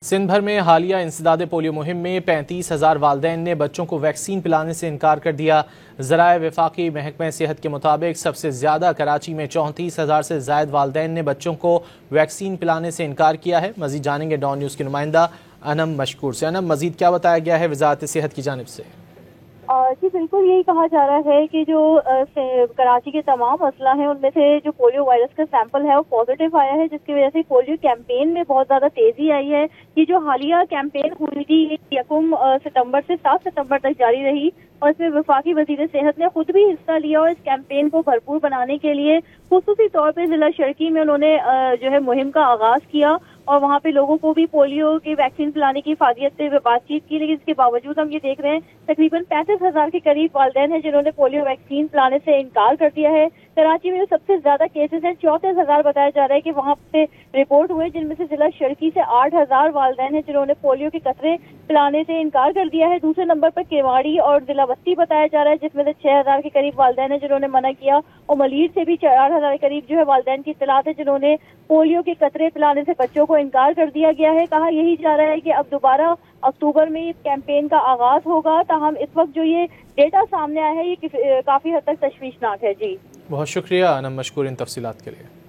سندھ بھر میں حالیہ انسداد پولیو مہم میں 35,000 والدین نے بچوں کو ویکسین پلانے سے انکار کر دیا۔ ذرائع وفاقی محکمہ صحت کے مطابق سب سے زیادہ کراچی میں 34,000 سے زائد والدین نے بچوں کو ویکسین پلانے سے انکار کیا ہے۔ مزید جانیں گے ڈان نیوز کی نمائندہ انم مشکور سے۔ انم، مزید کیا بتایا گیا ہے وزارت صحت کی جانب سے؟ جی بالکل یہی کہا جا رہا ہے کہ جو کراچی کے تمام اسلحہ ہیں ان میں سے جو پولیو وائرس کا سیمپل ہے وہ پازیٹیو آیا ہے، جس کی وجہ سے پولیو کیمپین میں بہت زیادہ تیزی آئی ہے۔ یہ جو حالیہ کیمپین ہوئی تھی 1 ستمبر سے 7 ستمبر تک جاری رہی اور اس میں وفاقی وزیر صحت نے خود بھی حصہ لیا اور اس کیمپین کو بھرپور بنانے کے لیے خصوصی طور پہ ضلع شرقی میں انہوں نے جو ہے مہم کا آغاز کیا اور وہاں پہ لوگوں کو بھی پولیو کی ویکسین پلانے کی افادیت سے بات چیت کی، لیکن اس کے باوجود ہم یہ دیکھ رہے ہیں تقریباً 35,000 کے قریب والدین ہیں جنہوں نے پولیو ویکسین پلانے سے انکار کر دیا ہے۔ کراچی میں جو سب سے زیادہ کیسز ہیں 34,000 بتایا جا رہا ہے کہ وہاں پہ رپورٹ ہوئے، جن میں سے ضلع شرقی سے 8,000 والدین ہیں جنہوں نے پولیو کے قطرے پلانے سے انکار کر دیا ہے۔ دوسرے نمبر پر کیواڑی اور ضلع وسطی بتایا جا رہا ہے، جس میں سے 6,000 کے قریب والدین ہیں جنہوں نے منع کیا، اور ملیر سے بھی 4,000 کے قریب جو ہے والدین کی اطلاعات ہے جنہوں نے پولیو کے قطرے پلانے سے بچوں کو انکار کر دیا گیا ہے۔ کہا یہی جا رہا ہے کہ اب دوبارہ اکتوبر میں اس کیمپین کا آغاز ہوگا، تاہم اس وقت جو یہ ڈیٹا سامنے آیا ہے یہ کافی حد تک تشویشناک ہے۔ جی بہت شکریہ انم مشکور ان تفصیلات کے لیے۔